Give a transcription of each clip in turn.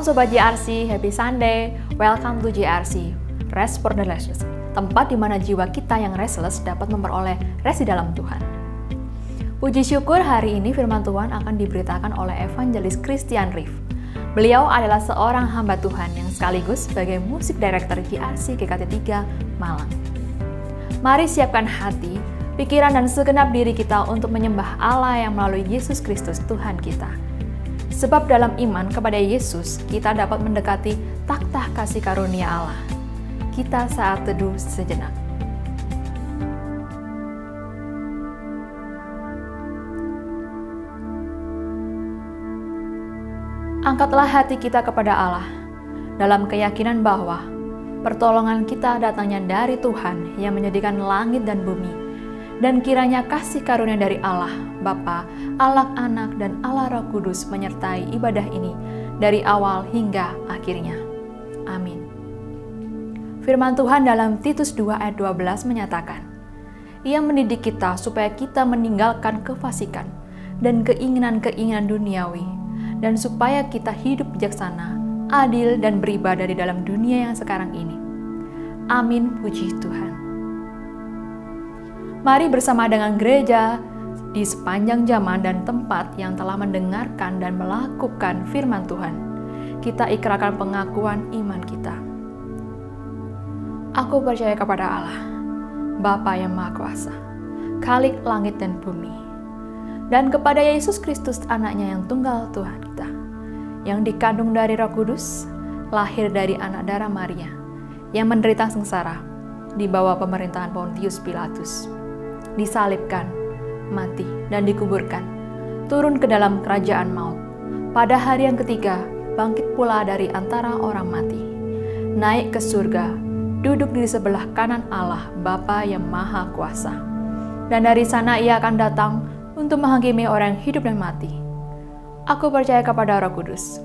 Sobat JRC, Happy Sunday. Welcome to JRC, Rest for the Restless, tempat di mana jiwa kita yang restless dapat memperoleh rest di dalam Tuhan. Puji syukur hari ini firman Tuhan akan diberitakan oleh Evangelis Christian Riff. Beliau adalah seorang hamba Tuhan yang sekaligus sebagai musik director JRC GKT 3 Malang. Mari siapkan hati, pikiran dan segenap diri kita untuk menyembah Allah yang melalui Yesus Kristus Tuhan kita. Sebab dalam iman kepada Yesus, kita dapat mendekati takhta kasih karunia Allah. Kita saat teduh sejenak. Angkatlah hati kita kepada Allah, dalam keyakinan bahwa pertolongan kita datangnya dari Tuhan yang menyediakan langit dan bumi, dan kiranya kasih karunia dari Allah, Bapa, Allah Anak, dan Allah Roh Kudus menyertai ibadah ini dari awal hingga akhirnya. Amin. Firman Tuhan dalam Titus 2 ayat 12 menyatakan, Ia mendidik kita supaya kita meninggalkan kefasikan dan keinginan-keinginan duniawi, dan supaya kita hidup bijaksana, adil, dan beribadah di dalam dunia yang sekarang ini. Amin, puji Tuhan. Mari bersama dengan gereja di sepanjang zaman dan tempat yang telah mendengarkan dan melakukan firman Tuhan, kita ikrarkan pengakuan iman kita. Aku percaya kepada Allah, Bapa yang Maha Kuasa, Khalik langit dan bumi, dan kepada Yesus Kristus anaknya yang tunggal Tuhan kita, yang dikandung dari Roh Kudus, lahir dari anak darah Maria, yang menderita sengsara di bawah pemerintahan Pontius Pilatus, disalibkan, mati, dan dikuburkan, turun ke dalam kerajaan maut. Pada hari yang ketiga, bangkit pula dari antara orang mati, naik ke surga, duduk di sebelah kanan Allah, Bapa yang Maha Kuasa. Dan dari sana Ia akan datang untuk menghakimi orang yang hidup dan mati. Aku percaya kepada Roh Kudus,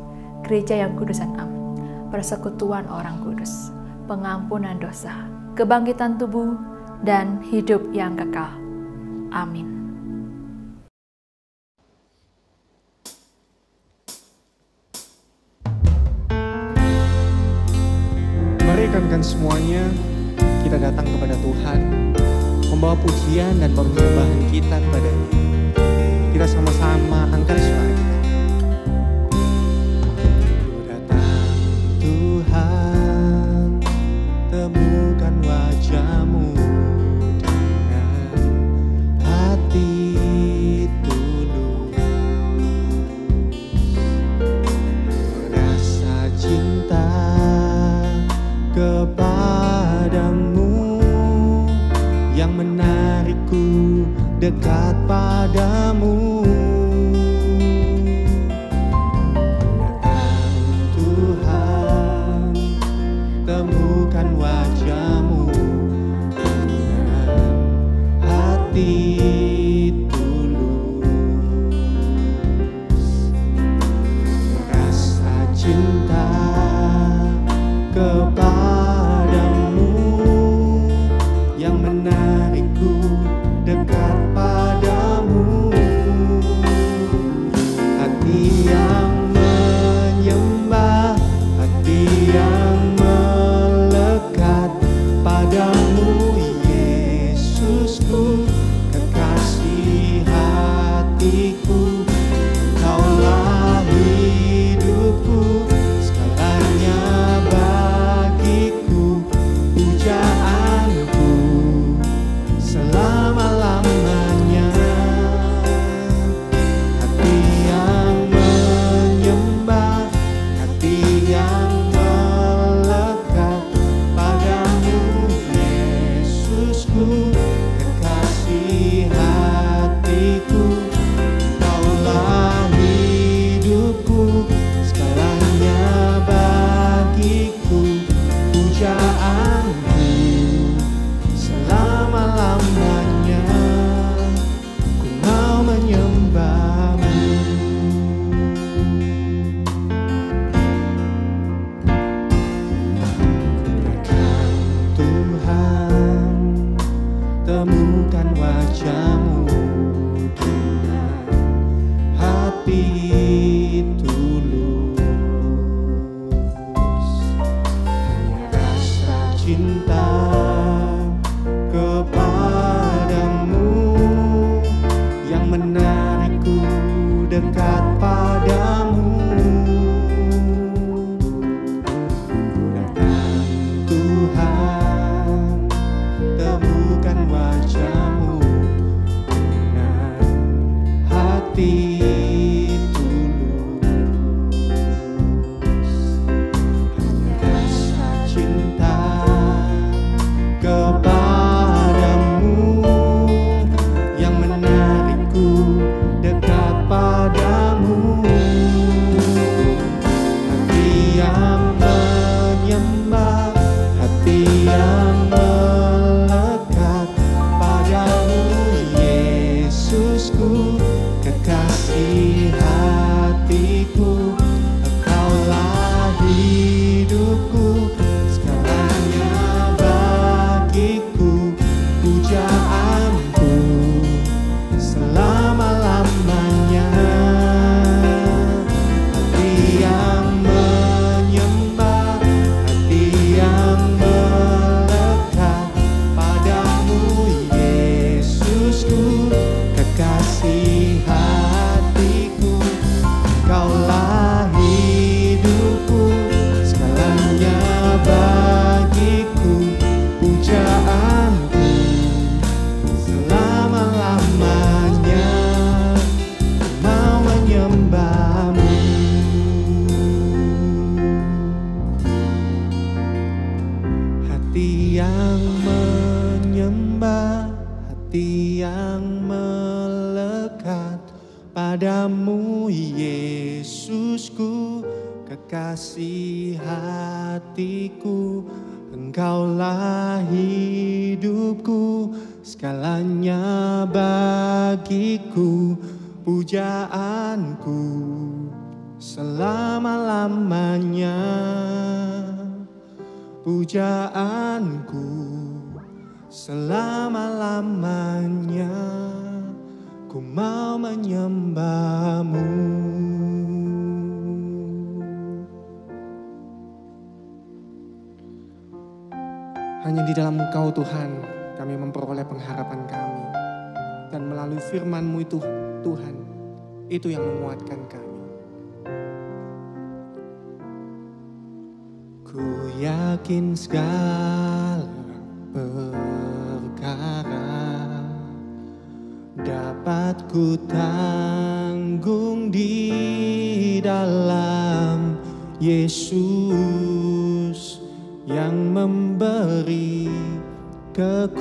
gereja yang kudus dan am, persekutuan orang kudus, pengampunan dosa, kebangkitan tubuh, dan hidup yang kekal. Amin. Mari rekan-rekan semuanya, kita datang kepada Tuhan, membawa pujian dan penyembahan kita kepada-Nya. Kita sama-sama angkat suara kita. Datang Tuhan, temukan wajah-Mu dengan hati tulus, rasa cinta kepadamu yang menarikku dekat padamu. Datang Tuhan, temukan wajah-Mu dengan hati tulus, rasa cinta kepadamu yang menarikku dekat padamu. Hati yang menyembah, hati yang melekat padamu, Yesusku, kekasih hatiku. Kaulah hidupku, segalanya bagiku, pujaanku selama-lamanya. Hati yang menyembah, hati yang melekat padamu, Yesusku, kekasih hatiku. Kaulah hidupku, segalanya bagiku, pujaanku selama-lamanya. Ku mau menyembah-Mu. Datang Tuhan, temukan wajah-Mu dengan hati tulus. yang menyembah, hati yang melekat padamu Yesusku, kekasih hatiku. Engkaulah hidupku, segalanya bagiku, pujaanku selama-lamanya. Pujaanku selama-lamanya, ku mau menyembahmu. Hanya di dalam Engkau Tuhan kami memperoleh pengharapan kami. Dan melalui firman-Mu itu Tuhan, itu yang menguatkan kami. Ku yakin segala perkara dapat ku tanggung di dalam Yesus yang memberi kekuatan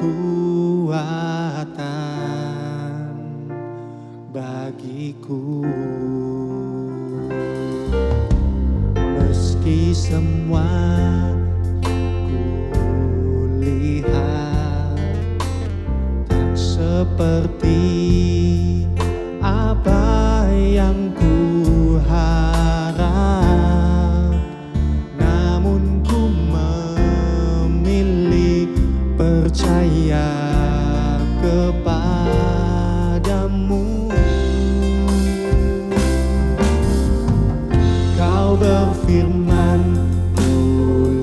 bagiku. Meski semua ku lihat tak seperti apa yang ku harap, namun ku memilih percaya kepadamu. Kau berfirman, pulihkanku.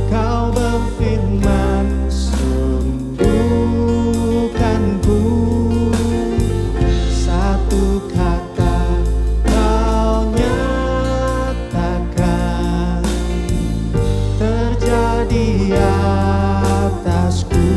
Kau berfirman, sembuhkanku. Satu kata kau nyatakan terjadi atasku.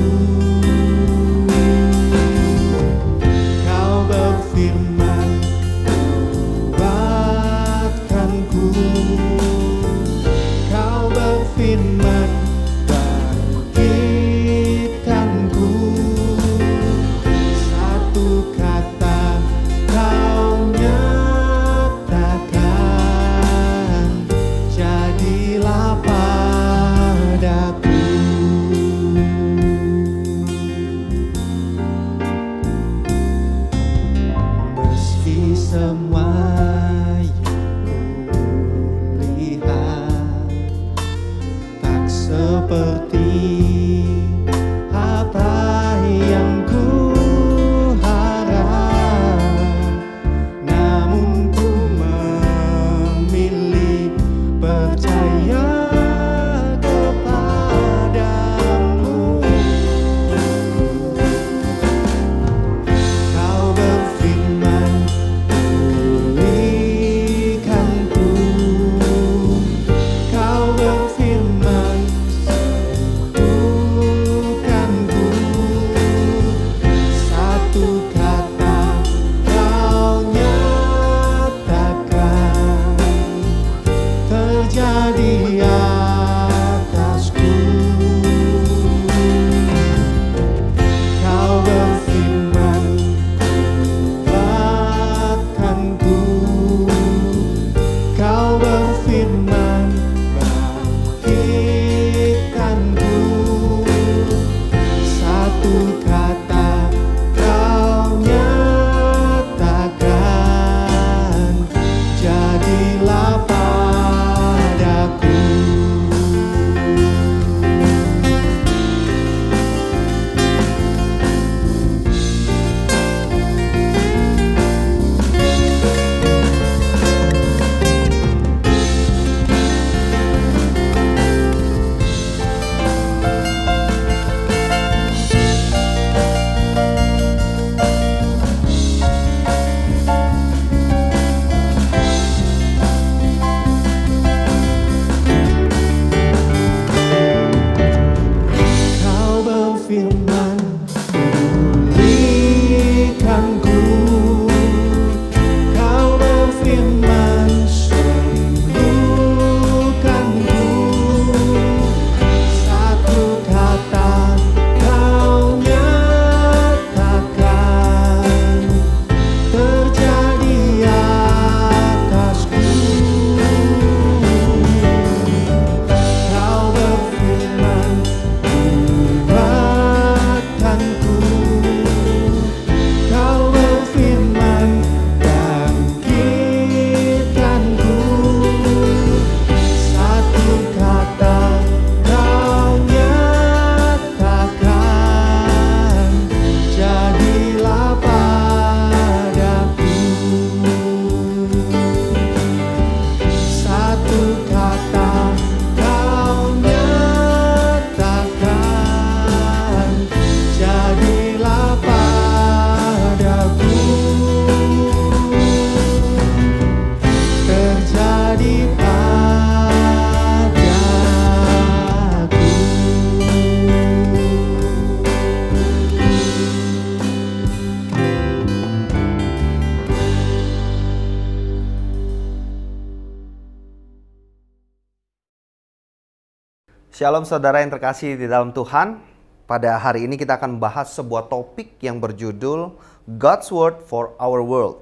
Shalom saudara yang terkasih di dalam Tuhan. Pada hari ini kita akan membahas sebuah topik yang berjudul God's Word for Our World.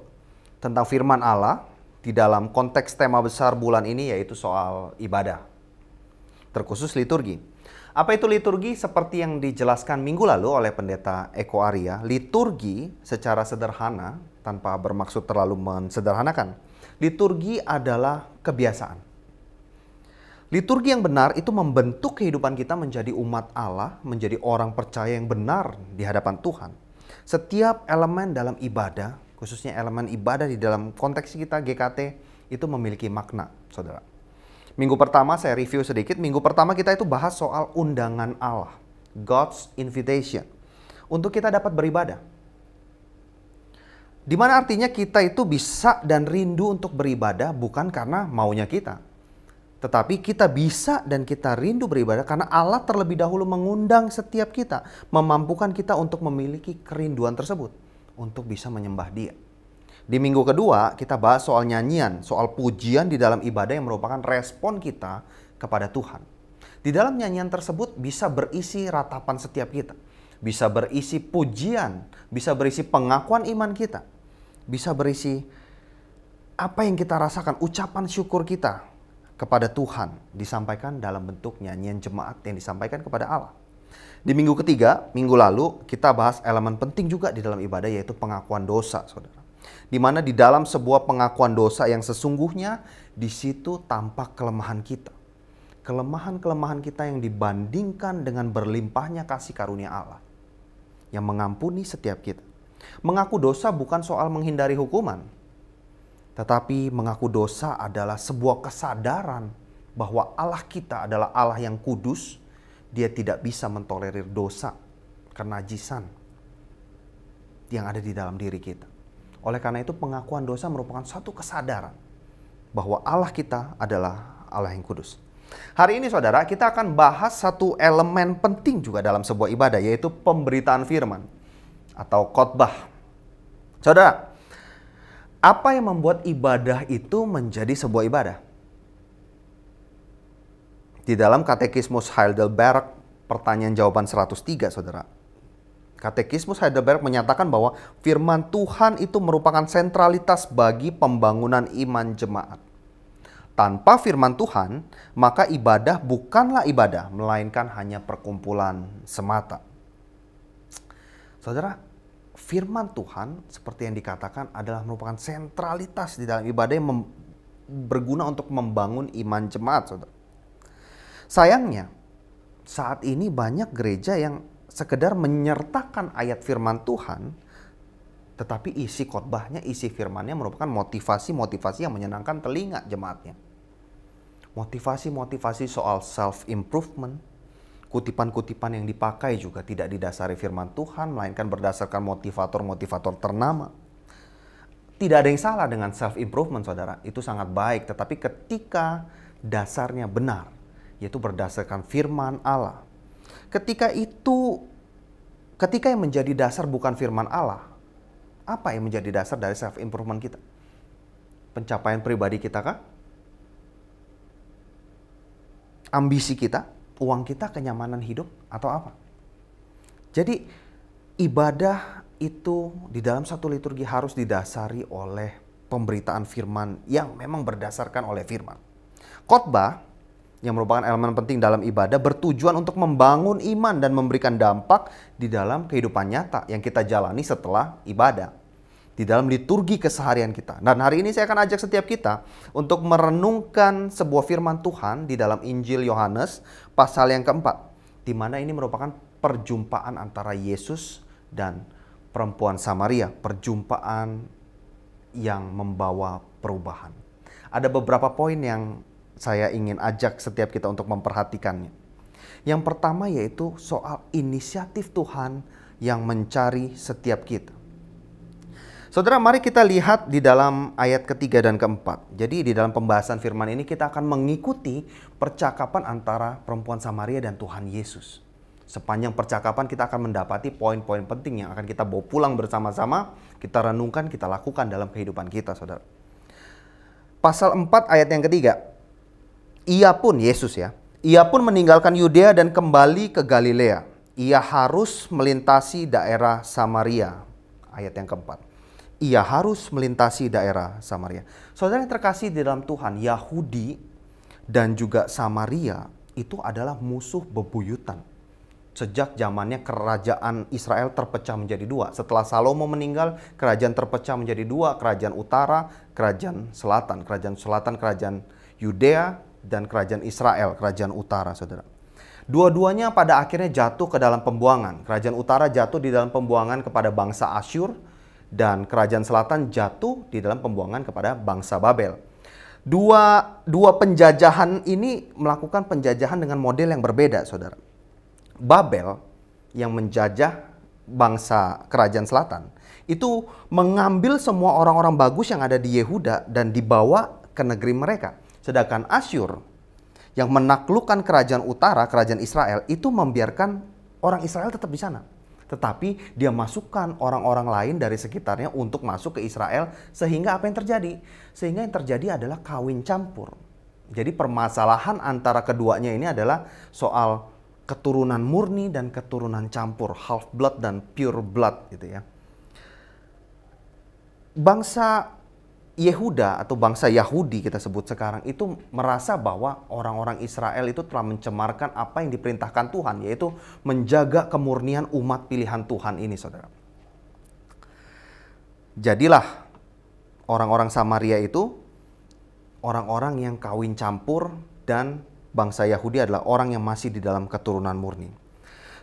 Tentang firman Allah di dalam konteks tema besar bulan ini, yaitu soal ibadah. Terkhusus liturgi. Apa itu liturgi? Seperti yang dijelaskan minggu lalu oleh Pendeta Eko Arya, liturgi secara sederhana, tanpa bermaksud terlalu mensederhanakan, liturgi adalah kebiasaan. Liturgi yang benar itu membentuk kehidupan kita menjadi umat Allah, menjadi orang percaya yang benar di hadapan Tuhan. Setiap elemen dalam ibadah, khususnya elemen ibadah di dalam konteks kita GKT, itu memiliki makna, saudara. Minggu pertama saya review sedikit. Minggu pertama kita itu bahas soal undangan Allah, God's invitation, untuk kita dapat beribadah. Di mana artinya kita itu bisa dan rindu untuk beribadah bukan karena maunya kita. Tetapi kita bisa dan kita rindu beribadah karena Allah terlebih dahulu mengundang setiap kita, memampukan kita untuk memiliki kerinduan tersebut, untuk bisa menyembah Dia. Di minggu kedua kita bahas soal nyanyian, soal pujian di dalam ibadah yang merupakan respon kita kepada Tuhan. Di dalam nyanyian tersebut bisa berisi ratapan setiap kita. Bisa berisi pujian, bisa berisi pengakuan iman kita. Bisa berisi apa yang kita rasakan, ucapan syukur kita kepada Tuhan disampaikan dalam bentuk nyanyian jemaat yang disampaikan kepada Allah. Di minggu ketiga, minggu lalu kita bahas elemen penting juga di dalam ibadah, yaitu pengakuan dosa, saudara. Di mana di dalam sebuah pengakuan dosa yang sesungguhnya, di situ tampak kelemahan kita. Kelemahan-kelemahan kita yang dibandingkan dengan berlimpahnya kasih karunia Allah yang mengampuni setiap kita. Mengaku dosa bukan soal menghindari hukuman, tetapi mengaku dosa adalah sebuah kesadaran bahwa Allah kita adalah Allah yang kudus. Dia tidak bisa mentolerir dosa, kenajisan yang ada di dalam diri kita. Oleh karena itu pengakuan dosa merupakan satu kesadaran bahwa Allah kita adalah Allah yang kudus. Hari ini saudara, kita akan bahas satu elemen penting juga dalam sebuah ibadah, yaitu pemberitaan firman atau khotbah. Saudara, apa yang membuat ibadah itu menjadi sebuah ibadah? Di dalam Katekismus Heidelberg, pertanyaan jawaban 103, saudara. Katekismus Heidelberg menyatakan bahwa firman Tuhan itu merupakan sentralitas bagi pembangunan iman jemaat. Tanpa firman Tuhan, maka ibadah bukanlah ibadah, melainkan hanya perkumpulan semata. Saudara, firman Tuhan seperti yang dikatakan adalah merupakan sentralitas di dalam ibadah yang berguna untuk membangun iman jemaat, saudara. Sayangnya, saat ini banyak gereja yang sekedar menyertakan ayat firman Tuhan, tetapi isi khotbahnya, isi firmannya merupakan motivasi-motivasi yang menyenangkan telinga jemaatnya. Motivasi-motivasi soal self-improvement, kutipan-kutipan yang dipakai juga tidak didasari firman Tuhan, melainkan berdasarkan motivator-motivator ternama. Tidak ada yang salah dengan self-improvement, saudara. Itu sangat baik, tetapi ketika dasarnya benar, yaitu berdasarkan firman Allah. Ketika yang menjadi dasar bukan firman Allah, apa yang menjadi dasar dari self-improvement kita? Pencapaian pribadi kita kah? Ambisi kita? Uang kita? Kenyamanan hidup? Atau apa? Jadi ibadah itu di dalam satu liturgi harus didasari oleh pemberitaan firman yang memang berdasarkan oleh firman. Khotbah yang merupakan elemen penting dalam ibadah bertujuan untuk membangun iman dan memberikan dampak di dalam kehidupan nyata yang kita jalani setelah ibadah, di dalam liturgi keseharian kita. Dan hari ini saya akan ajak setiap kita untuk merenungkan sebuah firman Tuhan di dalam Injil Yohanes pasal yang keempat, di mana ini merupakan perjumpaan antara Yesus dan perempuan Samaria, perjumpaan yang membawa perubahan. Ada beberapa poin yang saya ingin ajak setiap kita untuk memperhatikannya. Yang pertama yaitu soal inisiatif Tuhan yang mencari setiap kita. Saudara, mari kita lihat di dalam ayat ketiga dan keempat. Jadi di dalam pembahasan firman ini kita akan mengikuti percakapan antara perempuan Samaria dan Tuhan Yesus. Sepanjang percakapan kita akan mendapati poin-poin penting yang akan kita bawa pulang bersama-sama, kita renungkan, kita lakukan dalam kehidupan kita, saudara. Pasal 4 ayat yang ketiga. Ia pun, Yesus ya, Ia pun meninggalkan Yudea dan kembali ke Galilea. Ia harus melintasi daerah Samaria. Ayat yang keempat. Ia harus melintasi daerah Samaria. Saudara yang terkasih di dalam Tuhan, Yahudi dan juga Samaria itu adalah musuh bebuyutan. Sejak zamannya kerajaan Israel terpecah menjadi dua. Setelah Salomo meninggal, kerajaan terpecah menjadi dua. Kerajaan utara, kerajaan selatan. Kerajaan selatan, kerajaan Yudea, dan kerajaan Israel, kerajaan utara, saudara. Dua-duanya pada akhirnya jatuh ke dalam pembuangan. Kerajaan utara jatuh di dalam pembuangan kepada bangsa Asyur, dan kerajaan selatan jatuh di dalam pembuangan kepada bangsa Babel. Dua penjajahan ini melakukan penjajahan dengan model yang berbeda, saudara. Babel yang menjajah bangsa kerajaan selatan itu mengambil semua orang-orang bagus yang ada di Yehuda dan dibawa ke negeri mereka. Sedangkan Asyur yang menaklukkan kerajaan utara, kerajaan Israel, itu membiarkan orang Israel tetap di sana. Tetapi dia masukkan orang-orang lain dari sekitarnya untuk masuk ke Israel. Sehingga apa yang terjadi? Sehingga yang terjadi adalah kawin campur. Jadi permasalahan antara keduanya ini adalah soal keturunan murni dan keturunan campur. Half blood dan pure blood gitu ya. Bangsa Yehuda atau bangsa Yahudi kita sebut sekarang itu merasa bahwa orang-orang Israel itu telah mencemarkan apa yang diperintahkan Tuhan, yaitu menjaga kemurnian umat pilihan Tuhan ini, saudara. Jadilah orang-orang Samaria itu orang-orang yang kawin campur dan bangsa Yahudi adalah orang yang masih di dalam keturunan murni.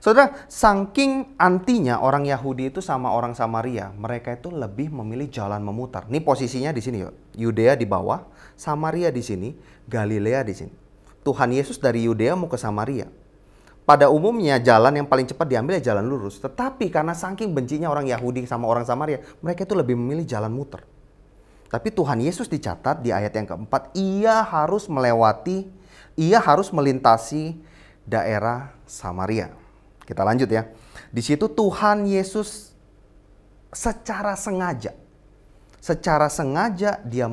Saudara, saking antinya orang Yahudi itu sama orang Samaria, mereka itu lebih memilih jalan memutar. Ini posisinya di sini, Yudea di bawah, Samaria di sini, Galilea di sini. Tuhan Yesus dari Yudea mau ke Samaria. Pada umumnya jalan yang paling cepat diambil ya jalan lurus. Tetapi karena saking bencinya orang Yahudi sama orang Samaria, mereka itu lebih memilih jalan muter. Tapi Tuhan Yesus dicatat di ayat yang keempat, ia harus melintasi daerah Samaria. Kita lanjut ya. Di situ Tuhan Yesus secara sengaja dia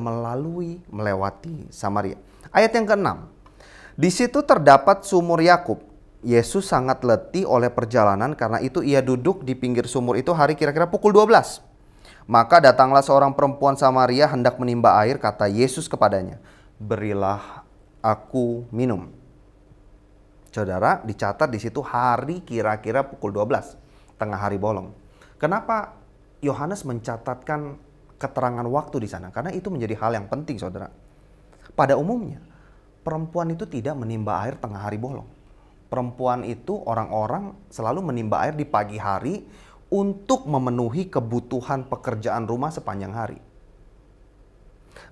melewati Samaria. Ayat yang ke-6. Di situ terdapat sumur Yakub. Yesus sangat letih oleh perjalanan, karena itu ia duduk di pinggir sumur itu hari kira-kira pukul 12. Maka datanglah seorang perempuan Samaria hendak menimba air, kata Yesus kepadanya, "Berilah aku minum." Saudara, dicatat di situ hari kira-kira pukul 12, tengah hari bolong. Kenapa Yohanes mencatatkan keterangan waktu di sana? Karena itu menjadi hal yang penting, saudara. Pada umumnya, perempuan itu tidak menimba air tengah hari bolong. Perempuan itu, orang-orang selalu menimba air di pagi hari untuk memenuhi kebutuhan pekerjaan rumah sepanjang hari.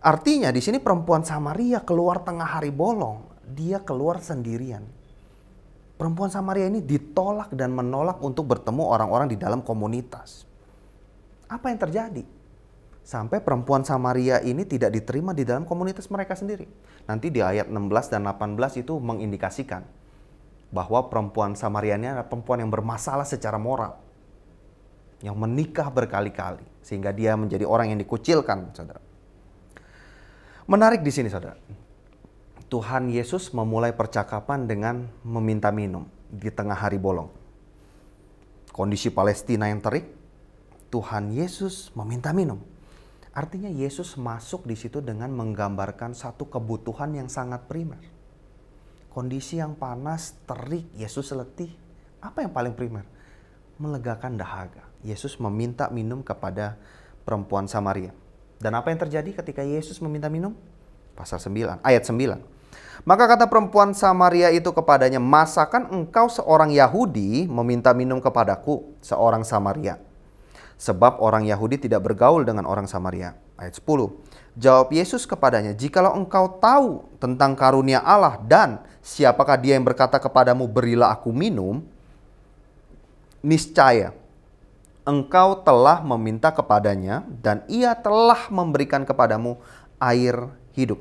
Artinya di sini perempuan Samaria keluar tengah hari bolong, dia keluar sendirian. Perempuan Samaria ini ditolak dan menolak untuk bertemu orang-orang di dalam komunitas. Apa yang terjadi? Sampai perempuan Samaria ini tidak diterima di dalam komunitas mereka sendiri. Nanti di ayat 16 dan 18 itu mengindikasikan bahwa perempuan Samaria ini adalah perempuan yang bermasalah secara moral. Yang menikah berkali-kali. Sehingga dia menjadi orang yang dikucilkan, saudara. Menarik di sini, saudara. Tuhan Yesus memulai percakapan dengan meminta minum di tengah hari bolong. Kondisi Palestina yang terik, Tuhan Yesus meminta minum. Artinya Yesus masuk di situ dengan menggambarkan satu kebutuhan yang sangat primer. Kondisi yang panas, terik, Yesus letih. Apa yang paling primer? Melegakan dahaga. Yesus meminta minum kepada perempuan Samaria. Dan apa yang terjadi ketika Yesus meminta minum? Ayat 9. Maka kata perempuan Samaria itu kepadanya, "Masakan engkau seorang Yahudi meminta minum kepadaku, seorang Samaria? Sebab orang Yahudi tidak bergaul dengan orang Samaria." Ayat 10. Jawab Yesus kepadanya, "Jikalau engkau tahu tentang karunia Allah dan siapakah dia yang berkata kepadamu, 'Berilah aku minum,' niscaya engkau telah meminta kepadanya dan ia telah memberikan kepadamu air hidup."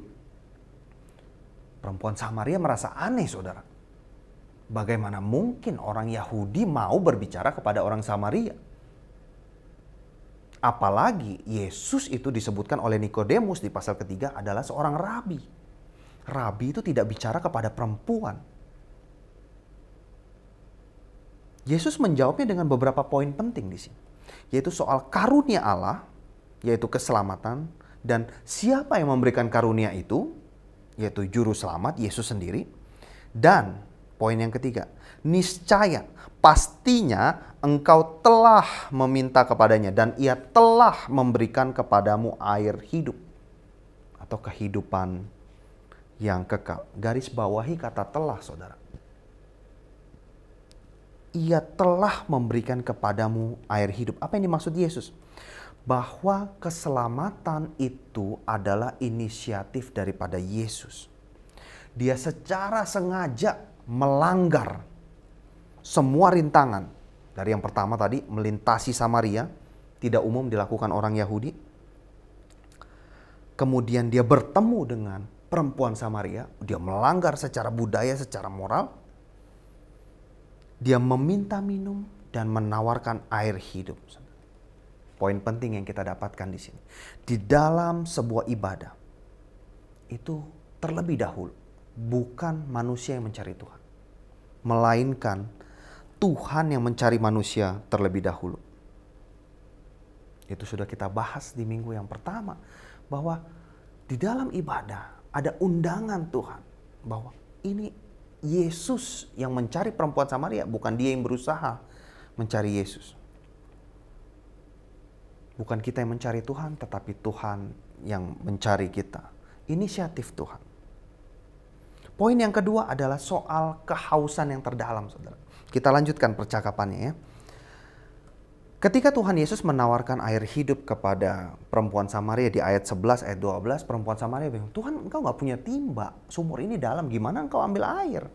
Perempuan Samaria merasa aneh, saudara. Bagaimana mungkin orang Yahudi mau berbicara kepada orang Samaria? Apalagi Yesus itu disebutkan oleh Nikodemus di pasal ketiga adalah seorang rabi. Rabi itu tidak bicara kepada perempuan. Yesus menjawabnya dengan beberapa poin penting di sini, yaitu soal karunia Allah, yaitu keselamatan, dan siapa yang memberikan karunia itu, yaitu juru selamat, Yesus sendiri. Dan poin yang ketiga, niscaya, pastinya engkau telah meminta kepadanya dan ia telah memberikan kepadamu air hidup atau kehidupan yang kekal. Garis bawahi kata telah, saudara. Ia telah memberikan kepadamu air hidup. Apa yang dimaksud Yesus? Bahwa keselamatan itu adalah inisiatif daripada Yesus. Dia secara sengaja melanggar semua rintangan. Dari yang pertama tadi, melintasi Samaria, tidak umum dilakukan orang Yahudi. Kemudian dia bertemu dengan perempuan Samaria, dia melanggar secara budaya, secara moral. Dia meminta minum dan menawarkan air hidup. Poin penting yang kita dapatkan di sini. Di dalam sebuah ibadah, itu terlebih dahulu bukan manusia yang mencari Tuhan, melainkan Tuhan yang mencari manusia terlebih dahulu. Itu sudah kita bahas di minggu yang pertama, bahwa di dalam ibadah ada undangan Tuhan, bahwa ini Yesus yang mencari perempuan Samaria, bukan dia yang berusaha mencari Yesus. Bukan kita yang mencari Tuhan, tetapi Tuhan yang mencari kita. Inisiatif Tuhan. Poin yang kedua adalah soal kehausan yang terdalam, saudara. Kita lanjutkan percakapannya ya. Ketika Tuhan Yesus menawarkan air hidup kepada perempuan Samaria di ayat 11, ayat 12, perempuan Samaria bilang, Tuhan, engkau gak punya timba, sumur ini dalam, gimana engkau ambil air?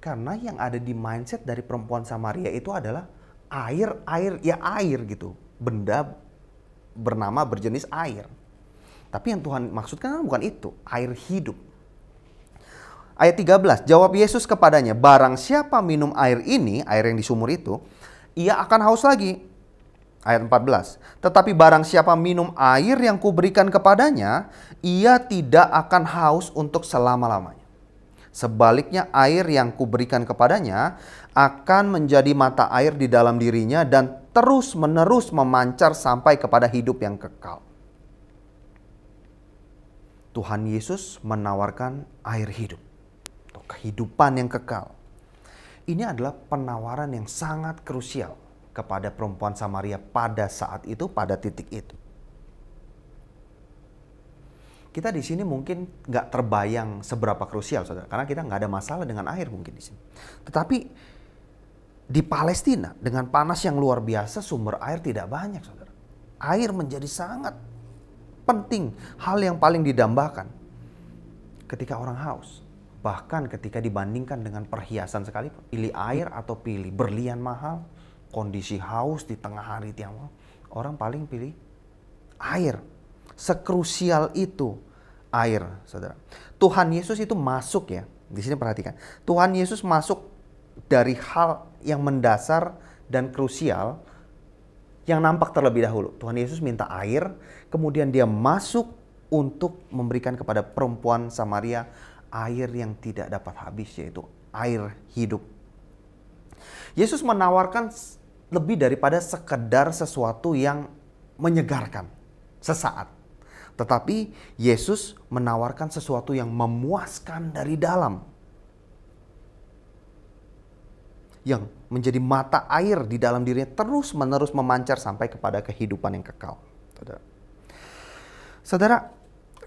Karena yang ada di mindset dari perempuan Samaria itu adalah air gitu. Benda bernama berjenis air. Tapi yang Tuhan maksudkan bukan itu, air hidup. Ayat 13, jawab Yesus kepadanya, barang siapa minum air ini, air yang di sumur itu, ia akan haus lagi. Ayat 14, tetapi barang siapa minum air yang kuberikan kepadanya, ia tidak akan haus untuk selama-lamanya. Sebaliknya air yang kuberikan kepadanya akan menjadi mata air di dalam dirinya dan terus-menerus memancar sampai kepada hidup yang kekal. Tuhan Yesus menawarkan air hidup atau kehidupan yang kekal. Ini adalah penawaran yang sangat krusial kepada perempuan Samaria pada saat itu, pada titik itu. Kita di sini mungkin nggak terbayang seberapa krusial, saudara, karena kita nggak ada masalah dengan air mungkin di sini. Tetapi di Palestina dengan panas yang luar biasa, sumber air tidak banyak, saudara. Air menjadi sangat penting, hal yang paling didambakan ketika orang haus. Bahkan ketika dibandingkan dengan perhiasan sekalipun, pilih air atau pilih berlian mahal, kondisi haus di tengah hari tiang malam, orang paling pilih air. Sekrusial itu air, saudara. Tuhan Yesus itu masuk ya, di sini perhatikan. Tuhan Yesus masuk dari hal yang mendasar dan krusial yang nampak terlebih dahulu. Tuhan Yesus minta air, kemudian dia masuk untuk memberikan kepada perempuan Samaria air yang tidak dapat habis, yaitu air hidup. Yesus menawarkan lebih daripada sekedar sesuatu yang menyegarkan sesaat. Tetapi Yesus menawarkan sesuatu yang memuaskan dari dalam. Yang menjadi mata air di dalam dirinya terus-menerus memancar sampai kepada kehidupan yang kekal. Saudara,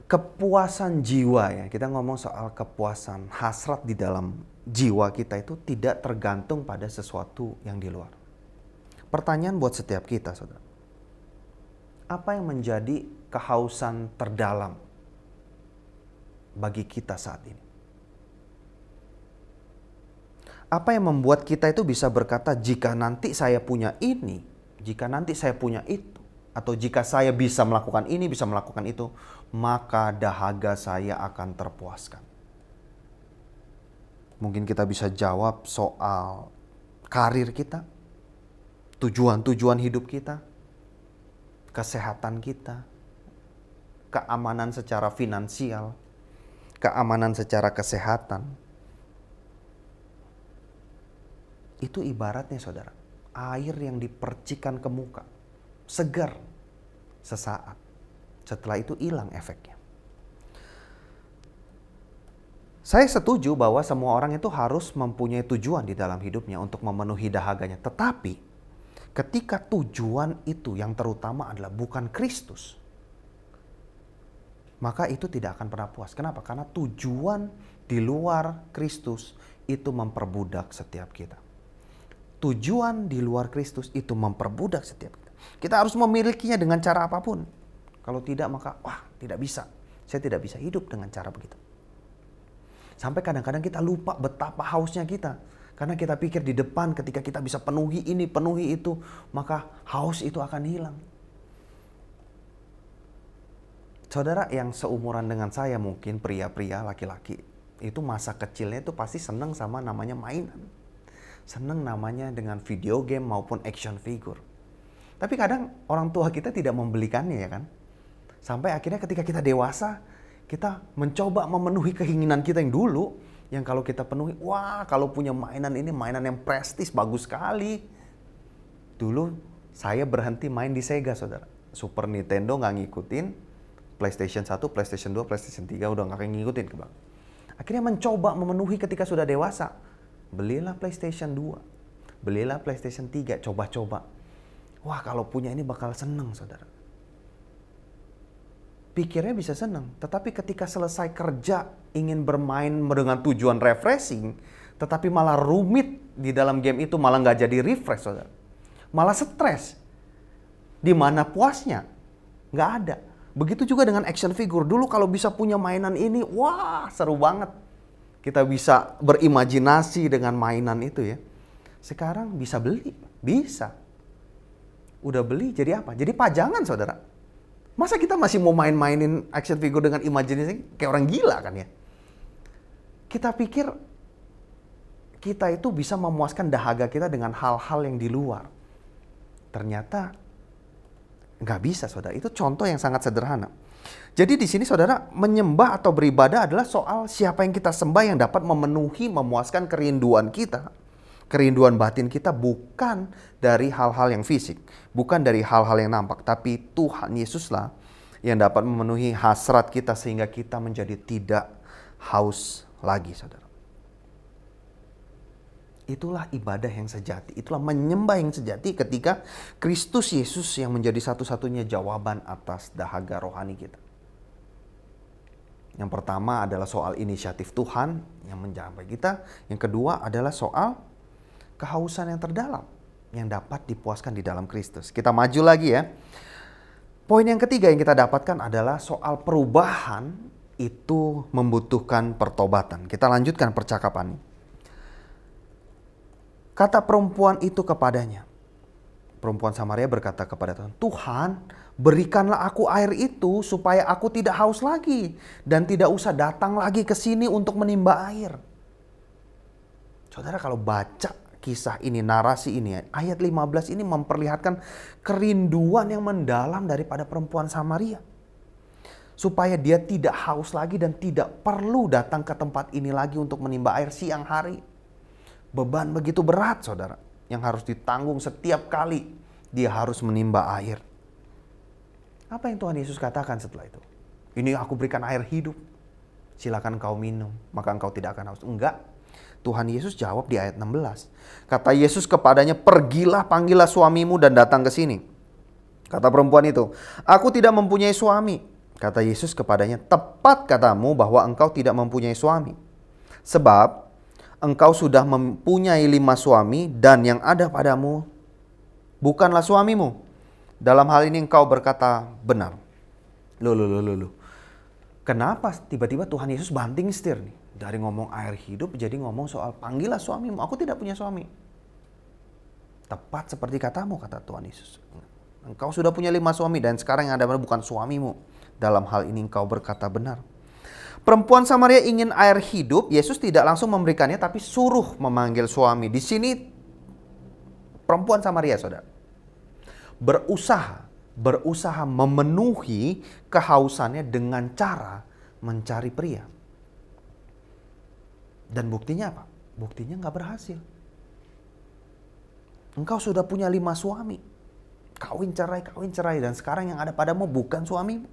kepuasan jiwa ya, kita ngomong soal kepuasan, hasrat di dalam jiwa kita itu tidak tergantung pada sesuatu yang di luar. Pertanyaan buat setiap kita, saudara. Apa yang menjadi kehausan terdalam bagi kita saat ini? Apa yang membuat kita itu bisa berkata, jika nanti saya punya ini, jika nanti saya punya itu, atau jika saya bisa melakukan ini, bisa melakukan itu, maka dahaga saya akan terpuaskan. Mungkin kita bisa jawab soal karir kita, tujuan-tujuan hidup kita, kesehatan kita, keamanan secara finansial, keamanan secara kesehatan, Itu ibaratnya saudara, air yang dipercikan ke muka, segar sesaat. Setelah itu hilang efeknya. Saya setuju bahwa semua orang itu harus mempunyai tujuan di dalam hidupnya untuk memenuhi dahaganya. Tetapi ketika tujuan itu yang terutama adalah bukan Kristus, maka itu tidak akan pernah puas. Kenapa? Karena tujuan di luar Kristus itu memperbudak setiap kita. Tujuan di luar Kristus itu memperbudak setiap kita. Kita harus memilikinya dengan cara apapun. Kalau tidak maka tidak bisa. Saya tidak bisa hidup dengan cara begitu. Sampai kadang-kadang kita lupa betapa hausnya kita. Karena kita pikir di depan ketika kita bisa penuhi ini, penuhi itu, maka haus itu akan hilang. Saudara yang seumuran dengan saya mungkin pria-pria, laki-laki, itu masa kecilnya itu pasti senang sama namanya mainan. Senang namanya dengan video game maupun action figure. Tapi kadang orang tua kita tidak membelikannya ya kan. Sampai akhirnya ketika kita dewasa, kita mencoba memenuhi keinginan kita yang dulu. Yang kalau kita penuhi, kalau punya mainan ini mainan yang prestis, bagus sekali. Dulu saya berhenti main di Sega saudara. Super Nintendo nggak ngikutin. PlayStation 1, PlayStation 2, PlayStation 3 udah nggak ngikutin ke bang. Akhirnya mencoba memenuhi ketika sudah dewasa. Belilah PlayStation 2. Belilah PlayStation 3, coba-coba. Kalau punya ini bakal seneng saudara. Pikirnya bisa senang, tetapi ketika selesai kerja ingin bermain dengan tujuan refreshing, tetapi malah rumit di dalam game itu, malah nggak jadi refresh, saudara. Malah stres. Di mana puasnya? Nggak ada. Begitu juga dengan action figure. Dulu kalau bisa punya mainan ini, seru banget. Kita bisa berimajinasi dengan mainan itu ya. Sekarang bisa beli, bisa. Udah beli jadi apa? Jadi pajangan, saudara. Masa kita masih mau main-mainin action figure dengan imajinasi kayak orang gila kan ya? Kita pikir kita itu bisa memuaskan dahaga kita dengan hal-hal yang di luar. Ternyata nggak bisa saudara. Itu contoh yang sangat sederhana. Jadi di sini saudara, menyembah atau beribadah adalah soal siapa yang kita sembah yang dapat memenuhi, memuaskan kerinduan kita. Kerinduan batin kita bukan dari hal-hal yang fisik, bukan dari hal-hal yang nampak, tapi Tuhan Yesuslah yang dapat memenuhi hasrat kita sehingga kita menjadi tidak haus lagi, saudara. Itulah ibadah yang sejati, itulah menyembah yang sejati ketika Kristus Yesus yang menjadi satu-satunya jawaban atas dahaga rohani kita. Yang pertama adalah soal inisiatif Tuhan yang mencapai kita, yang kedua adalah soal kehausan yang terdalam yang dapat dipuaskan di dalam Kristus. Kita maju lagi ya. Poin yang ketiga yang kita dapatkan adalah soal perubahan itu membutuhkan pertobatan. Kita lanjutkan percakapan ini. Kata perempuan itu kepadanya. Perempuan Samaria berkata kepada Tuhan, "Tuhan, berikanlah aku air itu supaya aku tidak haus lagi dan tidak usah datang lagi ke sini untuk menimba air." Saudara kalau baca kisah ini, narasi ini, ayat 15 ini memperlihatkan kerinduan yang mendalam daripada perempuan Samaria. Supaya dia tidak haus lagi dan tidak perlu datang ke tempat ini lagi untuk menimba air siang hari. Beban begitu berat saudara, yang harus ditanggung setiap kali dia harus menimba air. Apa yang Tuhan Yesus katakan setelah itu? Ini aku berikan air hidup, silakan kau minum, maka engkau tidak akan haus. Enggak. Tuhan Yesus jawab di ayat 16. Kata Yesus kepadanya, "Pergilah, panggillah suamimu dan datang ke sini." Kata perempuan itu, "Aku tidak mempunyai suami." Kata Yesus kepadanya, "Tepat katamu bahwa engkau tidak mempunyai suami. Sebab engkau sudah mempunyai 5 suami dan yang ada padamu bukanlah suamimu. Dalam hal ini engkau berkata benar." Loh. Kenapa tiba-tiba Tuhan Yesus banting setir nih? Dari ngomong air hidup jadi ngomong soal panggillah suamimu. Aku tidak punya suami. Tepat seperti katamu, kata Tuhan Yesus. Engkau sudah punya 5 suami dan sekarang yang ada bukan suamimu. Dalam hal ini engkau berkata benar. Perempuan Samaria ingin air hidup. Yesus tidak langsung memberikannya tapi suruh memanggil suami. Di sini perempuan Samaria saudara berusaha memenuhi kehausannya dengan cara mencari pria. Dan buktinya apa? Buktinya nggak berhasil. Engkau sudah punya 5 suami. Kawin cerai, dan sekarang yang ada padamu bukan suamimu.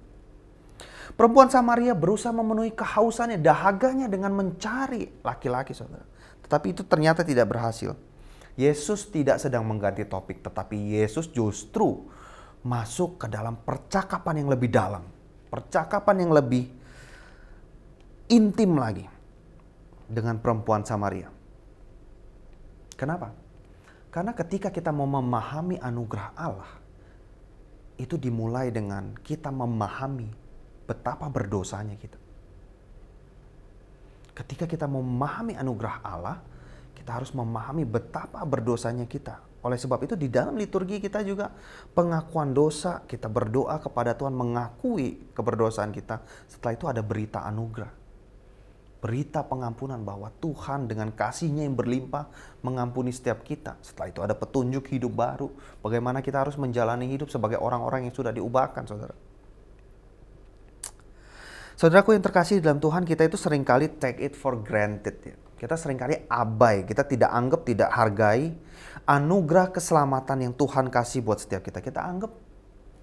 Perempuan Samaria berusaha memenuhi kehausannya, dahaganya dengan mencari laki-laki, saudara. Tetapi itu ternyata tidak berhasil. Yesus tidak sedang mengganti topik, tetapi Yesus justru masuk ke dalam percakapan yang lebih dalam. Percakapan yang lebih intim lagi dengan perempuan Samaria. Kenapa? Karena ketika kita mau memahami anugerah Allah, itu dimulai dengan kita memahami betapa berdosanya kita. Ketika kita mau memahami anugerah Allah, kita harus memahami betapa berdosanya kita. Oleh sebab itu di dalam liturgi kita juga pengakuan dosa, kita berdoa kepada Tuhan mengakui keberdosaan kita. Setelah itu ada berita anugerah. Berita pengampunan bahwa Tuhan dengan kasih-Nya yang berlimpah mengampuni setiap kita. Setelah itu ada petunjuk hidup baru. Bagaimana kita harus menjalani hidup sebagai orang-orang yang sudah diubahkan, saudara. Saudaraku yang terkasih dalam Tuhan, kita itu seringkali take it for granted. Ya. Kita seringkali abai, kita tidak anggap, tidak hargai anugerah keselamatan yang Tuhan kasih buat setiap kita. Kita anggap,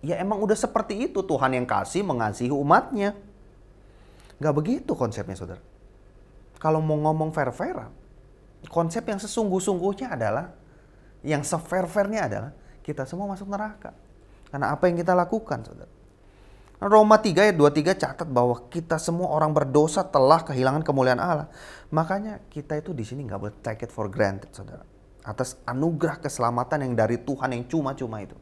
ya emang udah seperti itu Tuhan yang kasih mengasihi umatnya. Gak begitu konsepnya, saudara. Kalau mau ngomong fair-fairan, konsep yang sesungguh-sungguhnya adalah, yang se-fair-fairnya adalah, kita semua masuk neraka. Karena apa yang kita lakukan, saudara. Roma 3 ayat 23 catat bahwa kita semua orang berdosa telah kehilangan kemuliaan Allah. Makanya kita itu di sini nggak boleh take it for granted, saudara. Atas anugerah keselamatan yang dari Tuhan yang cuma-cuma itu.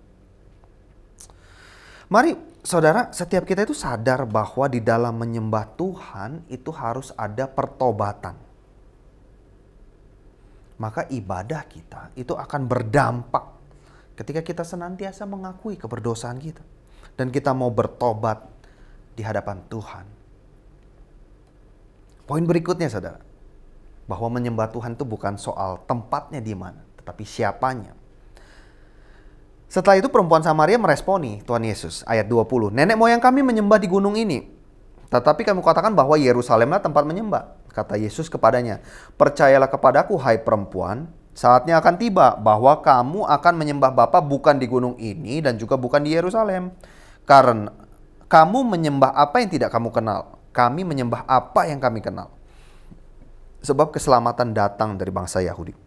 Mari saudara, setiap kita itu sadar bahwa di dalam menyembah Tuhan itu harus ada pertobatan. Maka ibadah kita itu akan berdampak ketika kita senantiasa mengakui keberdosaan kita. Dan kita mau bertobat di hadapan Tuhan. Poin berikutnya, saudara. Bahwa menyembah Tuhan itu bukan soal tempatnya di mana, tetapi siapanya. Setelah itu perempuan Samaria meresponi Tuhan Yesus. Ayat 20. Nenek moyang kami menyembah di gunung ini. Tetapi kamu katakan bahwa Yerusalemlah tempat menyembah. Kata Yesus kepadanya, percayalah kepadaku hai perempuan, saatnya akan tiba bahwa kamu akan menyembah Bapa bukan di gunung ini dan juga bukan di Yerusalem. Karena kamu menyembah apa yang tidak kamu kenal. Kami menyembah apa yang kami kenal. Sebab keselamatan datang dari bangsa Yahudi.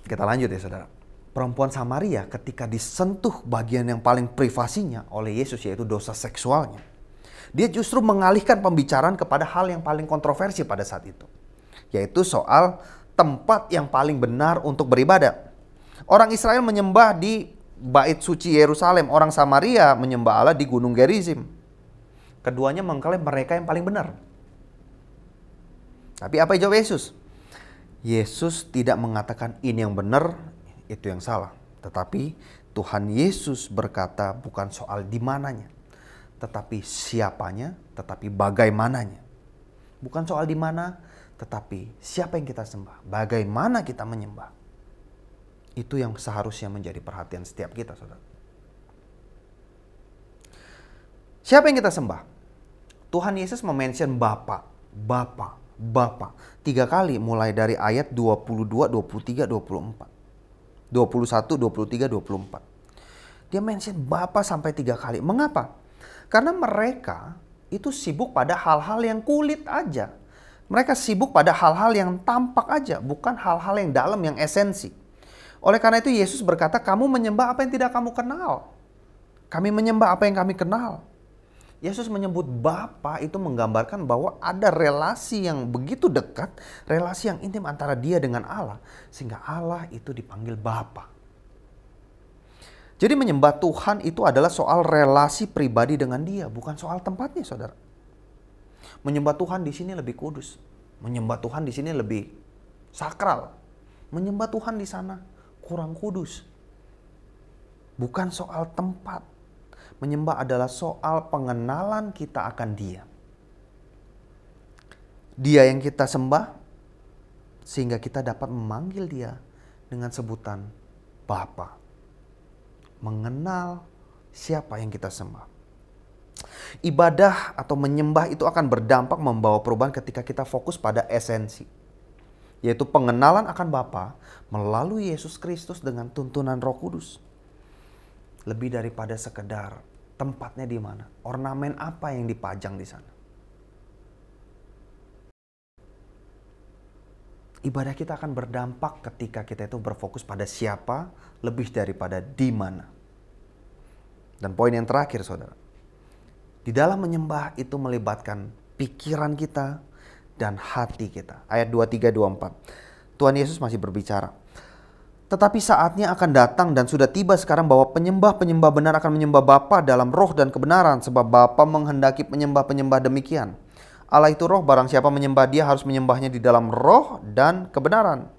Kita lanjut ya saudara. Perempuan Samaria ketika disentuh bagian yang paling privasinya oleh Yesus, yaitu dosa seksualnya, dia justru mengalihkan pembicaraan kepada hal yang paling kontroversi pada saat itu, yaitu soal tempat yang paling benar untuk beribadah. Orang Israel menyembah di bait suci Yerusalem, orang Samaria menyembah Allah di Gunung Gerizim. Keduanya mengklaim mereka yang paling benar. Tapi apa jawab Yesus? Yesus tidak mengatakan ini yang benar, itu yang salah. Tetapi Tuhan Yesus berkata bukan soal di mananya, tetapi siapanya, tetapi bagaimananya. Bukan soal di mana, tetapi siapa yang kita sembah, bagaimana kita menyembah. Itu yang seharusnya menjadi perhatian setiap kita, saudara. Siapa yang kita sembah? Tuhan Yesus mention Bapa, Bapa, Bapa. 3 kali mulai dari ayat 22, 23, 24. 21, 23, 24. Dia mention Bapa sampai 3 kali. Mengapa? Karena mereka itu sibuk pada hal-hal yang kulit aja. Mereka sibuk pada hal-hal yang tampak aja, bukan hal-hal yang dalam, yang esensi. Oleh karena itu Yesus berkata, kamu menyembah apa yang tidak kamu kenal. Kami menyembah apa yang kami kenal. Yesus menyebut Bapa itu menggambarkan bahwa ada relasi yang begitu dekat, relasi yang intim antara dia dengan Allah, sehingga Allah itu dipanggil Bapa. Jadi menyembah Tuhan itu adalah soal relasi pribadi dengan dia, bukan soal tempatnya, saudara. Menyembah Tuhan di sini lebih kudus, menyembah Tuhan di sini lebih sakral, menyembah Tuhan di sana kurang kudus. Bukan soal tempat. Menyembah adalah soal pengenalan kita akan Dia. Dia yang kita sembah, sehingga kita dapat memanggil Dia dengan sebutan Bapa. Mengenal siapa yang kita sembah. Ibadah atau menyembah itu akan berdampak membawa perubahan ketika kita fokus pada esensi. yaitu pengenalan akan Bapa melalui Yesus Kristus dengan tuntunan Roh Kudus. Lebih daripada sekedar tempatnya di mana, ornamen apa yang dipajang di sana. Ibadah kita akan berdampak ketika kita itu berfokus pada siapa lebih daripada di mana. Dan poin yang terakhir, saudara, di dalam menyembah itu melibatkan pikiran kita dan hati kita. Ayat 23, 24. Tuhan Yesus masih berbicara. Tetapi saatnya akan datang dan sudah tiba sekarang bahwa penyembah-penyembah benar akan menyembah Bapa dalam roh dan kebenaran, sebab Bapa menghendaki penyembah-penyembah demikian. Allah itu roh, barang siapa menyembah Dia harus menyembahnya di dalam roh dan kebenaran.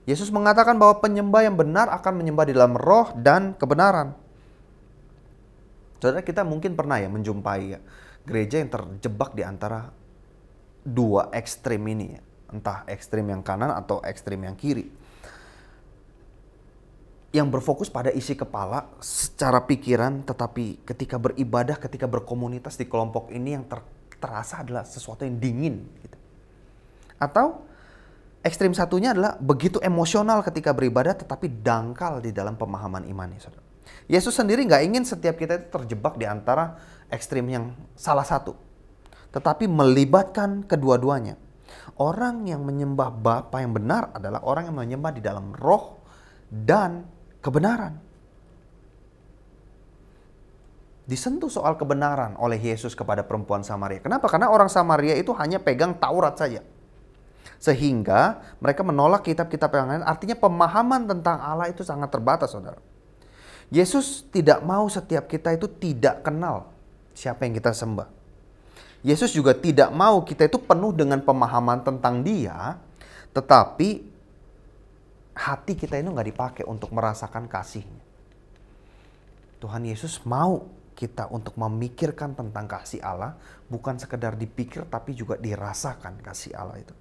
Yesus mengatakan bahwa penyembah yang benar akan menyembah di dalam roh dan kebenaran. Saudara, kita mungkin pernah ya menjumpai gereja yang terjebak di antara dua ekstrem ini ya. Entah ekstrem yang kanan atau ekstrem yang kiri. Yang berfokus pada isi kepala secara pikiran, tetapi ketika beribadah, ketika berkomunitas di kelompok ini yang terasa adalah sesuatu yang dingin gitu. Atau ekstrem satunya adalah begitu emosional ketika beribadah tetapi dangkal di dalam pemahaman imannya, saudara. Yesus sendiri nggak ingin setiap kita itu terjebak di antara ekstrem yang salah satu, tetapi melibatkan kedua-duanya. Orang yang menyembah Bapa yang benar adalah orang yang menyembah di dalam roh dan kebenaran. Disentuh soal kebenaran oleh Yesus kepada perempuan Samaria. Kenapa? Karena orang Samaria itu hanya pegang Taurat saja. Sehingga mereka menolak kitab-kitab yang lain. Artinya pemahaman tentang Allah itu sangat terbatas, saudara. Yesus tidak mau setiap kita itu tidak kenal siapa yang kita sembah. Yesus juga tidak mau kita itu penuh dengan pemahaman tentang Dia, tetapi hati kita itu nggak dipakai untuk merasakan kasih-Nya. Tuhan Yesus mau kita untuk memikirkan tentang kasih Allah, bukan sekedar dipikir tapi juga dirasakan kasih Allah itu.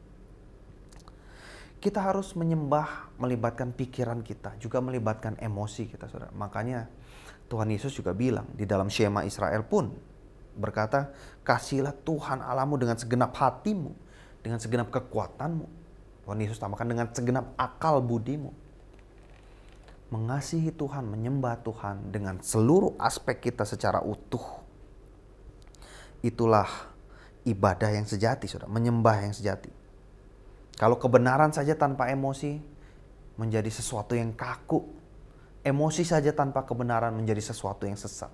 Kita harus menyembah melibatkan pikiran kita, juga melibatkan emosi kita, saudara. Makanya Tuhan Yesus juga bilang di dalam Shema Israel pun berkata, kasihilah Tuhan Allahmu dengan segenap hatimu, dengan segenap kekuatanmu. Tuhan Yesus tambahkan dengan segenap akal budimu. Mengasihi Tuhan, menyembah Tuhan dengan seluruh aspek kita secara utuh. Itulah ibadah yang sejati, saudara. Menyembah yang sejati. Kalau kebenaran saja tanpa emosi menjadi sesuatu yang kaku. Emosi saja tanpa kebenaran menjadi sesuatu yang sesat.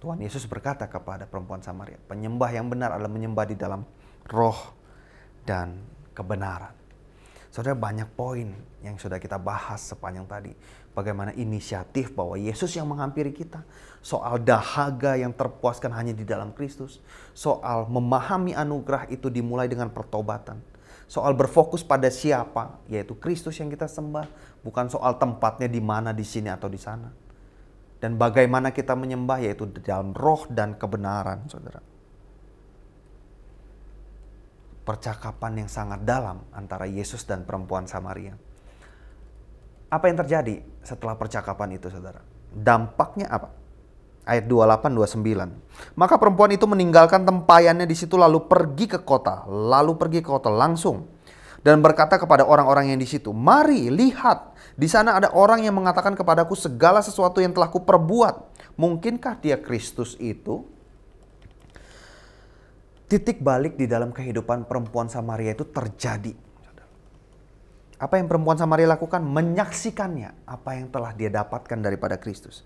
Tuhan Yesus berkata kepada perempuan Samaria, penyembah yang benar adalah menyembah di dalam roh dan kebenaran. Saudara, banyak poin yang sudah kita bahas sepanjang tadi. Bagaimana inisiatif bahwa Yesus yang menghampiri kita. Soal dahaga yang terpuaskan hanya di dalam Kristus. Soal memahami anugerah itu dimulai dengan pertobatan. Soal berfokus pada siapa, yaitu Kristus yang kita sembah. Bukan soal tempatnya di mana, di sini atau di sana. Dan bagaimana kita menyembah, yaitu di dalam roh dan kebenaran, saudara. Percakapan yang sangat dalam antara Yesus dan perempuan Samaria. Apa yang terjadi setelah percakapan itu, saudara? Dampaknya apa? Ayat 28-29. Maka perempuan itu meninggalkan tempayannya di situ lalu pergi ke kota langsung dan berkata kepada orang-orang yang di situ, "Mari lihat, di sana ada orang yang mengatakan kepadaku segala sesuatu yang telah kuperbuat. Mungkinkah dia Kristus itu?" Titik balik di dalam kehidupan perempuan Samaria itu terjadi. Apa yang perempuan Samaria lakukan? Menyaksikannya apa yang telah dia dapatkan daripada Kristus.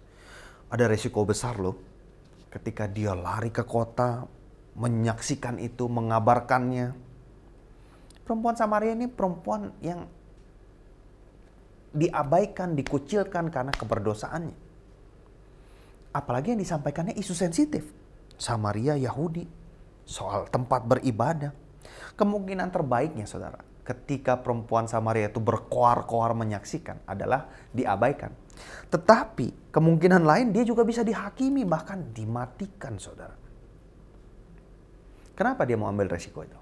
Ada resiko besar loh ketika dia lari ke kota, menyaksikan itu, mengabarkannya. Perempuan Samaria ini perempuan yang diabaikan, dikucilkan karena keberdosaannya. Apalagi yang disampaikannya isu sensitif. Samaria Yahudi, soal tempat beribadah. Kemungkinan terbaiknya, saudara, ketika perempuan Samaria itu berkoar-koar menyaksikan adalah diabaikan. Tetapi kemungkinan lain dia juga bisa dihakimi, bahkan dimatikan, saudara. Kenapa dia mau ambil resiko itu?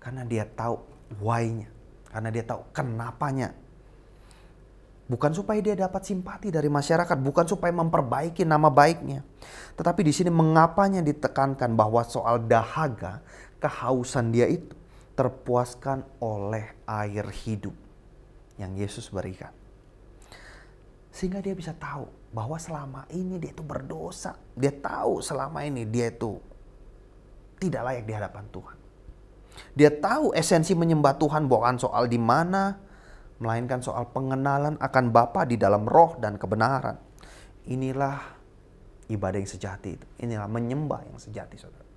Karena dia tahu why-nya. Karena dia tahu kenapanya. Bukan supaya dia dapat simpati dari masyarakat, bukan supaya memperbaiki nama baiknya. Tetapi di sini mengapanya ditekankan bahwa soal dahaga, kehausan dia itu terpuaskan oleh air hidup yang Yesus berikan. Sehingga dia bisa tahu bahwa selama ini dia itu berdosa. Dia tahu selama ini dia itu tidak layak di hadapan Tuhan. Dia tahu esensi menyembah Tuhan bukan soal di mana, melainkan soal pengenalan akan Bapa di dalam roh dan kebenaran. Inilah ibadah yang sejati itu. Inilah menyembah yang sejati, saudara.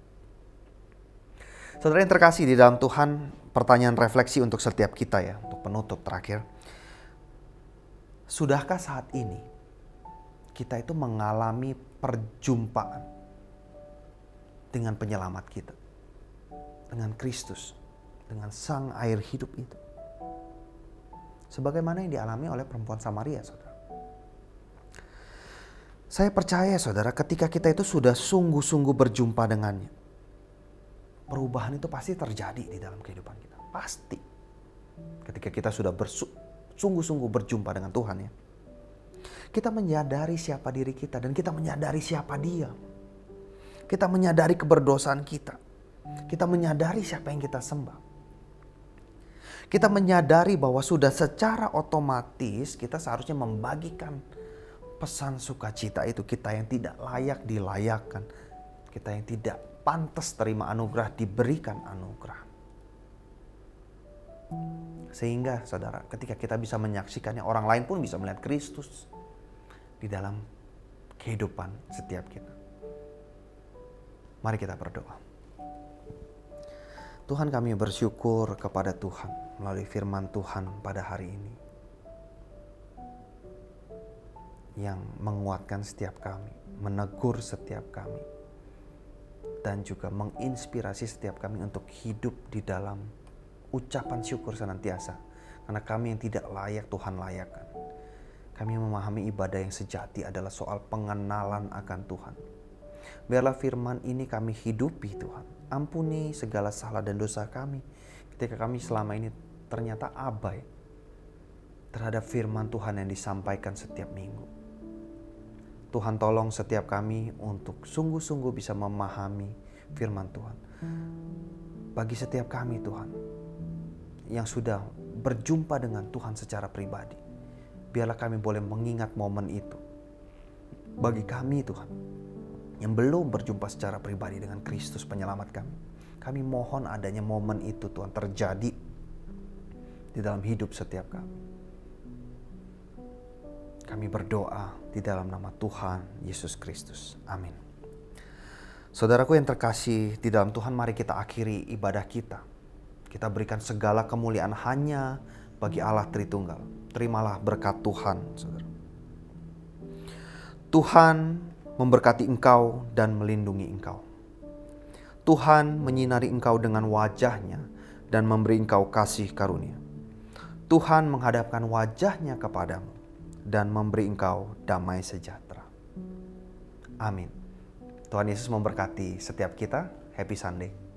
Saudara yang terkasih di dalam Tuhan, pertanyaan refleksi untuk setiap kita ya, untuk penutup terakhir. Sudahkah saat ini kita itu mengalami perjumpaan dengan penyelamat kita, dengan Kristus, dengan Sang air hidup itu? Sebagaimana yang dialami oleh perempuan Samaria, saudara. Saya percaya, saudara, ketika kita itu sudah sungguh-sungguh berjumpa dengannya, perubahan itu pasti terjadi di dalam kehidupan kita. Pasti. Ketika kita sudah sungguh-sungguh berjumpa dengan Tuhan ya. Kita menyadari siapa diri kita dan kita menyadari siapa Dia. Kita menyadari keberdosaan kita. Kita menyadari siapa yang kita sembah. Kita menyadari bahwa sudah secara otomatis kita seharusnya membagikan pesan sukacita itu. Kita yang tidak layak dilayakkan. Kita yang tidak pantas terima anugerah diberikan anugerah. Sehingga saudara, ketika kita bisa menyaksikannya, orang lain pun bisa melihat Kristus di dalam kehidupan setiap kita. Mari kita berdoa. Tuhan, kami bersyukur kepada Tuhan melalui firman Tuhan pada hari ini, yang menguatkan setiap kami, menegur setiap kami, dan juga menginspirasi setiap kami untuk hidup di dalam ucapan syukur senantiasa. Karena kami yang tidak layak Tuhan layakkan. Kami memahami ibadah yang sejati adalah soal pengenalan akan Tuhan. Biarlah firman ini kami hidupi, Tuhan. Ampuni segala salah dan dosa kami ketika kami selama ini ternyata abai terhadap firman Tuhan yang disampaikan setiap minggu. Tuhan, tolong setiap kami untuk sungguh-sungguh bisa memahami firman Tuhan. Bagi setiap kami, Tuhan, yang sudah berjumpa dengan Tuhan secara pribadi, biarlah kami boleh mengingat momen itu. Bagi kami, Tuhan, yang belum berjumpa secara pribadi dengan Kristus penyelamat kami mohon adanya momen itu, Tuhan, terjadi di dalam hidup setiap kami. Kami berdoa di dalam nama Tuhan Yesus Kristus. Amin. Saudaraku yang terkasih di dalam Tuhan, mari kita akhiri ibadah kita. Kita berikan segala kemuliaan hanya bagi Allah Tritunggal. Terimalah berkat Tuhan, saudara. Tuhan memberkati engkau dan melindungi engkau. Tuhan menyinari engkau dengan wajah-Nya dan memberi engkau kasih karunia. Tuhan menghadapkan wajah-Nya kepadamu dan memberi engkau damai sejahtera. Amin. Tuhan Yesus memberkati setiap kita. Happy Sunday.